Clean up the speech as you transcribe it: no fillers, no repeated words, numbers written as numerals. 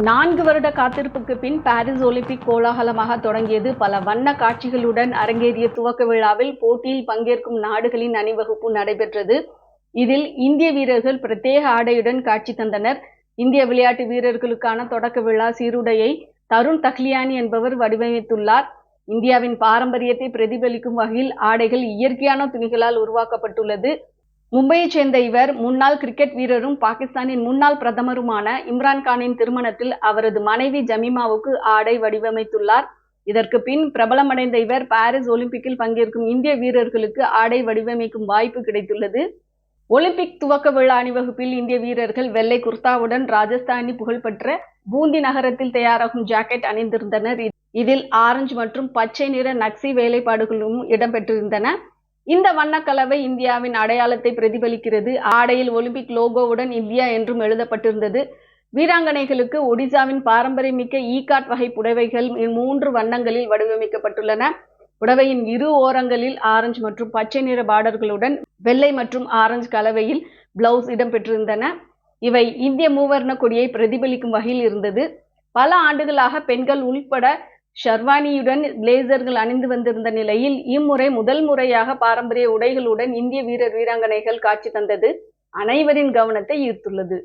4 வருட காத்திருப்புக்கு பின் Paris Olympic கோலாகலமாக தொடங்கியது. பல வண்ண காட்சிகளுடன் அரங்கேறிய துவக்க விழாவில் போட்டியில் பங்கேற்கும் நாடுகளின் அணிவகுப்பு நடைபெற்றது. இதில் இந்திய வீரர்கள் பிரத்யேக ஆடையுடன் காட்சி தந்தனர். இந்திய விளையாட்டு வீரர்களுக்கான தொடக்க விழா சீருடையை தருண் தக்லியானி என்பவர் வடிவமைத்துள்ளார். இந்தியாவின் பாரம்பரியத்தை பிரதிபலிக்கும் வகையில் ஆடைகள் இயற்கையான துணிகளால் உருவாக்கப்பட்டுள்ளது. மும்பையைச் சேர்ந்த இவர் முன்னாள் கிரிக்கெட் வீரரும் பாகிஸ்தானின் முன்னாள் பிரதமருமான இம்ரான்கானின் திருமணத்தில் அவரது மனைவி ஜமீமாவுக்கு ஆடை வடிவமைத்துள்ளார். இதற்கு பின் பிரபலமடைந்த இவர் பாரிஸ் ஒலிம்பிக்கில் பங்கேற்கும் இந்திய வீரர்களுக்கு ஆடை வடிவமைக்கும் வாய்ப்பு கிடைத்துள்ளது. ஒலிம்பிக் துவக்க விழா அணிவகுப்பில் இந்திய வீரர்கள் வெள்ளை குர்தாவுடன் ராஜஸ்தானி புகழ்பெற்ற பூந்தி நகரத்தில் தயாராகும் ஜாக்கெட் அணிந்திருந்தனர். இதில் ஆரஞ்சு மற்றும் பச்சை நிற நக்சி வேலைப்பாடுகளும் இடம்பெற்றிருந்தன. இந்த வண்ணக்கலவை இந்தியாவின் அடையாளத்தை பிரதிபலிக்கிறது. ஆடையில் ஒலிம்பிக் லோகோவுடன் இந்தியா என்றும் எழுதப்பட்டிருந்தது. வீராங்கனைகளுக்கு ஒடிசாவின் பாரம்பரியமிக்க ஈகாட் வகை புடவைகள் 3 வண்ணங்களில் வடிவமைக்கப்பட்டுள்ளன. புடவையின் இரு ஓரங்களில் ஆரஞ்சு மற்றும் பச்சை நிற பார்டர்களுடன் வெள்ளை மற்றும் ஆரஞ்சு கலவையில் பிளவுஸ் இடம்பெற்றிருந்தன. இவை இந்திய மூவர்ண கொடியை பிரதிபலிக்கும் வகையில் இருந்தது. பல ஆண்டுகளாக பெண்கள் உள்பட ஷர்வானியுடன் பிளேசர்கள் அணிந்து வந்திருந்த நிலையில் இம்முறை முதல் முறையாக பாரம்பரிய உடைகளுடன் இந்திய வீரர் வீராங்கனைகள் காட்சி தந்தது அனைவரின் கவனத்தை ஈர்த்துள்ளது.